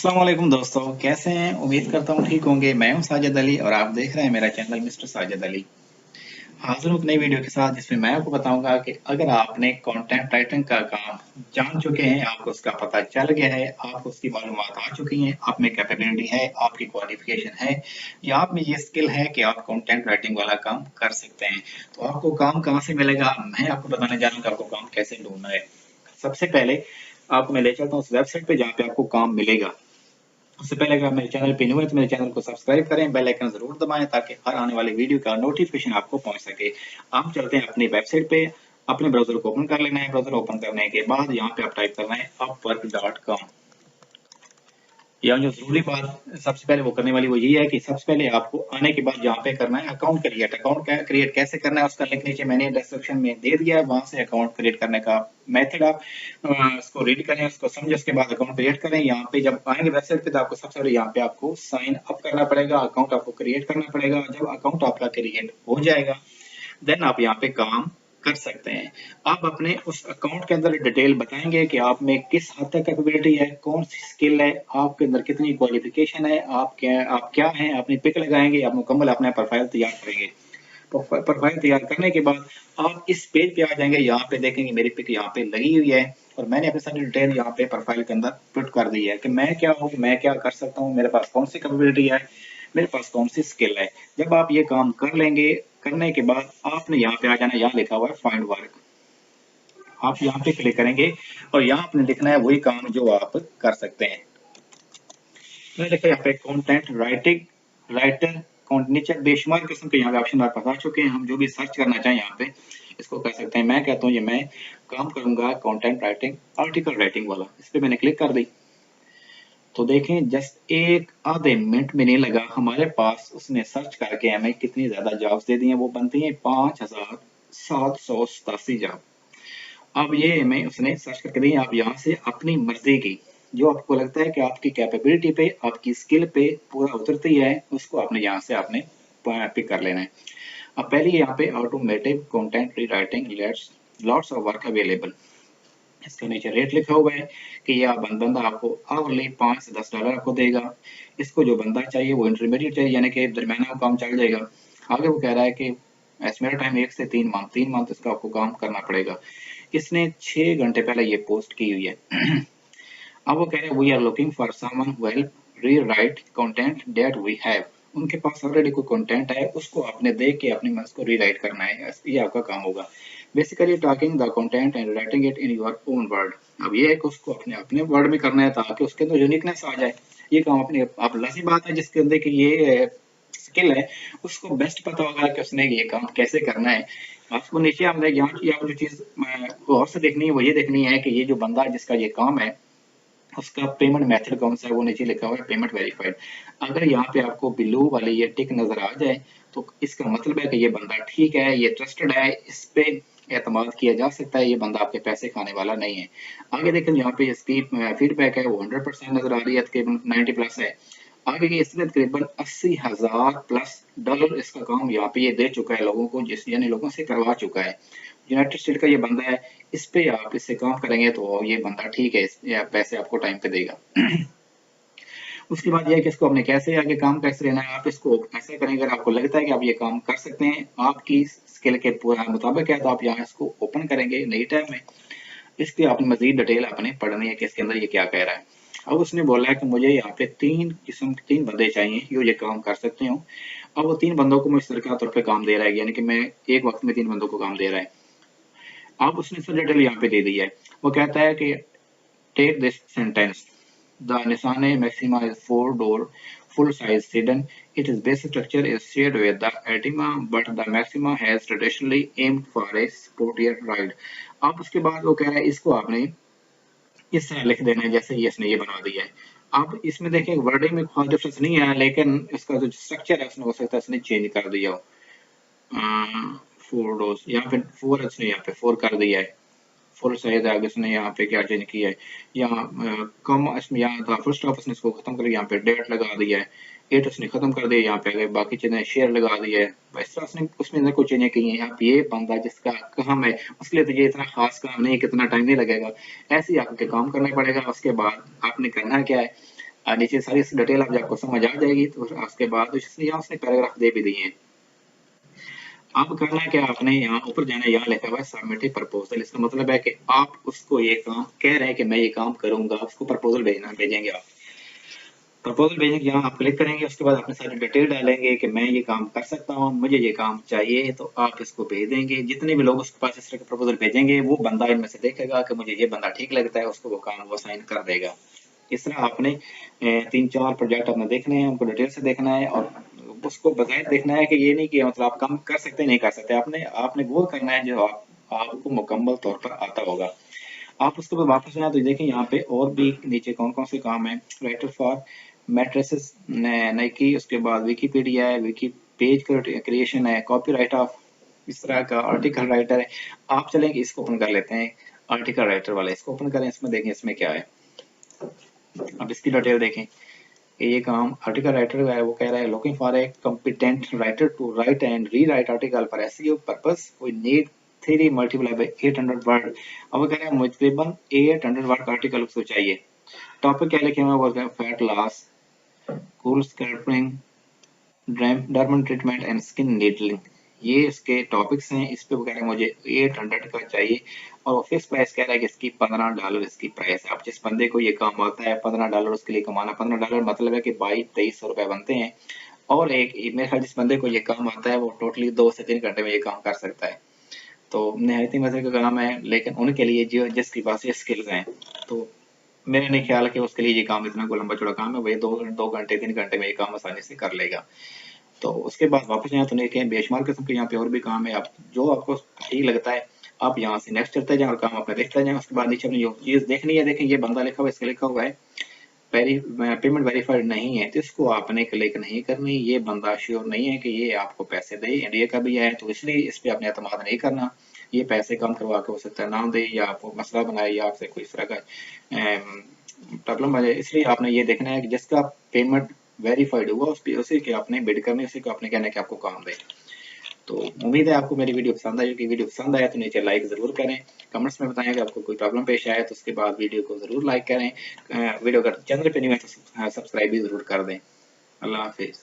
अस्सलाम वालेकुम दोस्तों, कैसे हैं? उम्मीद करता हूँ ठीक होंगे। मैं हूं साजिद अली और आप देख रहे हैं मेरा चैनल मिस्टर साजिद अली। हाजिर हूं एक नई वीडियो के साथ जिसमें मैं आपको बताऊंगा कि अगर आपने कंटेंट राइटिंग का काम जान चुके हैं, आपको उसका पता चल गया है, आपको उसकी मालूमात आ चुकी हैं, आप में कैपेबिलिटी है, आपकी क्वालिफिकेशन है या आप में ये स्किल है कि आप कंटेंट राइटिंग वाला काम कर सकते हैं, तो आपको काम कहाँ से मिलेगा? मैं आपको बताने जा रहा हूँ कि आपको काम कैसे ढूंढना है। सबसे पहले आपको मैं ले चलता हूँ उस वेबसाइट पे जहाँ पे आपको काम मिलेगा। उससे पहले अगर आप मेरे चैनल पे न्यू हैं तो मेरे चैनल को सब्सक्राइब करें, बेल आइकन जरूर दबाएं ताकि हर आने वाली वीडियो का नोटिफिकेशन आपको पहुंच सके। आप चलते हैं अपनी वेबसाइट पे, अपने ब्राउजर को ओपन कर लेना है। ब्राउजर ओपन करने के बाद यहाँ पे आप टाइप करना है upwork.com। यहाँ जो जरूरी बात सबसे पहले वो करने वाली वो ये है कि सबसे पहले आपको आने के बाद यहाँ पे करना है अकाउंट क्रिएट। अकाउंट क्रिएट कैसे करना है उसका लिंक नीचे मैंने डिस्क्रिप्शन में दे दिया है, वहां से अकाउंट क्रिएट करने का मेथड आप उसको रीड करें, उसको समझें, उसके बाद अकाउंट क्रिएट करें। यहाँ पे जब आएंगे वेबसाइट पे तो आपको सबसे पहले यहाँ पे आपको साइन अप करना पड़ेगा, अकाउंट आपको क्रिएट करना पड़ेगा। जब अकाउंट आपका क्रिएट हो जाएगा देन आप यहाँ पे काम कर सकते हैं। आप अपने उस अकाउंट के अंदर डिटेल बताएंगे कि आप में किस हद तक कैपेबिलिटी है, कौन सी स्किल है, आपके अंदर कितनी क्वालिफिकेशन है, आप क्या हैं, अपनी पिक लगाएंगे, आप मुकम्मल अपना प्रोफाइल तैयार करेंगे। प्रोफाइल तैयार करने के बाद आप इस पेज पे आ जाएंगे। यहाँ पे देखेंगे मेरी पिक यहाँ पे लगी हुई है और मैंने अपनी सारी डिटेल यहाँ पे प्रोफाइल के अंदर पुट कर दी है कि मैं क्या हूँ, मैं क्या कर सकता हूँ, मेरे पास कौन सी कैपेबिलिटी है, मेरे पास कौन सी स्किल है। जब आप ये काम कर लेंगे, करने के बाद आपने यहाँ पे आ जाना, यहाँ लिखा हुआ है फाइंड वर्क। आप यहाँ पे क्लिक करेंगे और यहाँ आपने लिखना है वही काम जो आप कर सकते हैं। मैंने लिखा यहाँ पे कंटेंट राइटिंग राइटर। नीचे बेशुमार किस्म के यहाँ पे ऑप्शन आप बता चुके हैं। हम जो भी सर्च करना चाहें यहाँ पे इसको कर सकते हैं। मैं कहता हूँ ये मैं काम करूंगा कंटेंट राइटिंग आर्टिकल राइटिंग वाला। इस पे मैंने क्लिक कर दी तो देखें जस्ट एक आधे मिनट में नहीं लगा, हमारे पास उसने सर्च करके हमें कितनी ज्यादा जॉब्स दे दी हैं। वो बनती हैं 5787 जॉब। अब ये हमें उसने सर्च करके दी। आप यहाँ से अपनी मर्जी की जो आपको लगता है कि आपकी कैपेबिलिटी पे, आपकी स्किल पे पूरा उतरती है, उसको आपने यहाँ से आपने पिक कर लेना है। अब पहले यहाँ पे automotive content rewriting lots of work available, इसके नीचे रेट लिखा हुआ है कि यह बंदा आपको आवरली 5 से $10 आपको देगा। इसको जो बंदा चाहिए वो इंटरमीडिएट चाहिए, यानी कि दरमियाना काम चल जाएगा। आगे वो कह रहा है कि एस्टिमेटेड टाइम 1 से 3 मंथ इसका आपको काम करना पड़ेगा। इसने 6 घंटे पहले ये पोस्ट की हुई है। अब वो कह रहे हैं we are looking for someone who help rewrite content that we have. उनके पास ऑलरेडी कोई कंटेंट है, उसको आपने देख के अपने मन को रीराइट करना है, ये आपका काम होगा। Basically talking the content and writing it in your own word. अब ये है कि उसको अपने अपने वर्ड में करना है ताकि उसके अंदर यूनिकनेस आ जाए। ये काम अपने आप लाज़मी बात है जिसके अंदर की ये स्किल है उसको बेस्ट पता होगा कि उसने ये काम कैसे करना है। आपको नीचे हमने यहाँ की आप जो चीज गौर से देखनी है वो ये देखनी है कि ये जो बंदा जिसका ये काम है उसका पेमेंट मेथड कौन सा है, वो नीचे लिखा हुआ है पेमेंट वेरीफाइड। अगर यहाँ पे आपको बिलो वाली ये टिक नजर आ जाए तो इसका मतलब है कि ये बंदा ठीक है, ये ट्रस्टेड है, इस पे एतमाद किया जा सकता है, ये बंदा आपके पैसे खाने वाला नहीं है। आगे देखें यहाँ पे इसकी फीडबैक है वो 100% नजर आ रही है, तकरीबन 90+ है। आगे की इसने तकरीबन 80,000+ इसका काम यहाँ पे ये दे चुका है लोगों को, जिस यानी लोगों से करवा चुका है। यूनाइटेड स्टेट का ये बंदा है, इस पे आप इससे काम करेंगे तो ये बंदा ठीक है, या पैसे आपको टाइम पे देगा। उसके बाद यह है कि इसको आपने कैसे आगे काम कैसे लेना है। आप इसको ऐसे करेंगे अगर आपको लगता है कि आप ये काम कर सकते हैं, आपकी स्किल के पूरा मुताबिक है, तो आप यहाँ इसको ओपन करेंगे नई टैब में। इसकी आपने मजीद डिटेल आपने पढ़नी है कि इसके अंदर ये क्या कह रहा है। अब उसने बोला है कि मुझे यहाँ पे 3 बंदे चाहिए जो ये काम कर सकते हो। अब वो 3 बंदों को मुझे सरकार तौर पे काम दे रहा है, यानी कि मैं एक वक्त में 3 बंदों को काम दे रहा है। अब उसने सब डिटेल यहाँ पे दे दी है। वो कहता है कि टेक दिस सेंटेंस, द निशाने maxima is 4 door full size sedan. Its basic structure is shared with the Altima, but the Maxima has traditionally aimed for a sportier ride. अब उसके बाद वो कह रहा है इसको आपने इस तरह लिख देना है जैसे ये इसने ये बना दिया है। अब इसमें देखें वर्डिंग में खास डिफरेंस नहीं है, लेकिन इसका जो स्ट्रक्चर है उसने हो सकता है इसने चेंज कर दिया हो। 4 डोर्स या फिर 4 इसने यहाँ पे 4 कर दिया है, फुल साइज आगे उसने यहाँ पे क्या चेंज किया है, यहाँ कम इसमें यहाँ था फुल स्टॉप उसने इसको खत्म कर यहाँ पे डेट लगा दिया है, 8 उसने खत्म कर दिया, यहाँ पे अगर बाकी चीजें शेयर लगा दिया है। इस तरह उसने उसमें अंदर कुछ चीजें की हैं। यहाँ पे ये बंदा जिसका काम है उसके लिए तो ये इतना खास काम नहीं है, कितना टाइम नहीं लगेगा, ऐसे ही आपके काम करना पड़ेगा। उसके बाद आपने करना क्या है, नीचे सारी डिटेल आपको समझ आ जाएगी। तो उसके बाद यहाँ उसने पैराग्राफ दे भी दिए हैं। अब करना है क्या, आपने यहाँ ऊपर जाना है, यहाँ लिखा हुआ है सबमिट प्रपोजल। इसका मतलब है कि आप उसको ये काम कह रहे हैं कि मैं ये काम करूंगा, उसको प्रपोजल भेजेंगे आप। प्रपोजल भेजने के यहाँ आप क्लिक करेंगे, उसके बाद अपने सारी डिटेल डालेंगे कि मैं ये काम कर सकता हूँ, मुझे ये काम चाहिए, तो आप इसको भेज देंगे। जितने भी लोग उसके पास इस तरह का प्रपोजल भेजेंगे, वो बंदा इनमें से देखेगा कि मुझे ये बंदा ठीक लगता है, उसको वो काम वो साइन कर देगा। इस तरह आपने 3-4 प्रोजेक्ट अपने देखने हैं, उनको डिटेल से देखना है और उसको बगैर देखना है कि ये नहीं कि मतलब आप काम कर सकते नहीं कर सकते। आपने आपने वो करना है जो आपको मुकम्मल तौर पर आता होगा। आप उसके बाद वापस आए तो देखें यहाँ पे और भी नीचे कौन कौन से काम है। राइटर फॉर मैट्रिसेस नाइकी, उसके बाद विकीपीडिया है, विकी पेज क्रिएशन है, कॉपीराइट ऑफ इस तरह का आर्टिकल राइटर है। आप चलेंगे इसको ओपन कर लेते हैं, आर्टिकल राइटर वाले इसको ओपन करें, इसमें देखें इसमें क्या है। अब इसकी डिटेल देखें कि ये काम आर्टिकल राइटर का है। वो कह रहा है looking for a competent writer to write and rewrite article for SEO purpose we need 3 multiply by 800 word. अब वो कह रहे हैं मुझे तकरीबन 800 वर्ड का आर्टिकल उसको चाहिए। टॉपिक क्या लिखे हुए हैं, फैट लॉस, कूल स्कैल्पिंग, डर्मन ट्रीटमेंट एंड स्किन नीडलिंग, ये इसके टॉपिक्स हैं। इस पे वो कह रहे हैं मुझे 800 का चाहिए और वो फिक्स प्राइस कह रहा है कि इसकी $15 इसकी प्राइस है। अब जिस बंदे को ये काम आता है $15 उसके लिए कमाना, $15 मतलब है कि 2200-2300 रुपए बनते हैं। और एक मेरे ख्याल जिस बंदे को ये काम आता है वो टोटली 2 से 3 घंटे में ये काम कर सकता है। तो निहायत ही मजे का काम है, लेकिन उनके लिए जो जिसके पास ये स्किल्स हैं, तो मेरा नहीं ख्याल है कि उसके लिए ये काम इतना कोई लंबा चौड़ा काम है। वही 2 घंटे 3 घंटे में ये काम आसानी से कर लेगा। तो उसके बाद वापस यहाँ तो नहीं कहें, बेशुमार किस्म के यहाँ पे और भी काम है। आप जो आपको ठीक लगता है आप यहाँ से नेक्स्ट चलते जाएं और काम अपने देखते जाएं। उसके बाद नीचे अपनी जो चीज देखनी है, देखें ये बंदा लिखा हुआ है, इसके लिखा हुआ है पेमेंट वेरीफाइड नहीं है, तो इसको आपने क्लिक नहीं करनी। ये बंदा श्योर नहीं है कि ये आपको पैसे दे, इंडिया का भी है, तो इसलिए इस पे आपने एतमाद नहीं करना। ये पैसे कम करवा के हो सकता है ना दे, या आपको मसला बनाए, या आपसे कोई इस तरह का प्रॉब्लम आ जाए। इसलिए आपने ये देखना है कि जिसका पेमेंट वेरीफाइड हुआ उसी के आपने बिड करनी, उसी को आपने कहना है कि आपको काम दे। तो उम्मीद है आपको मेरी वीडियो पसंद आई होगी। वीडियो पसंद आया तो नीचे लाइक जरूर करें, कमेंट्स में बताएं कि आपको कोई प्रॉब्लम पेश आया तो उसके बाद वीडियो को जरूर लाइक करें। वीडियो अगर चैनल पे नहीं है तो सब्सक्राइब भी जरूर कर दें। अल्लाह हाफिज।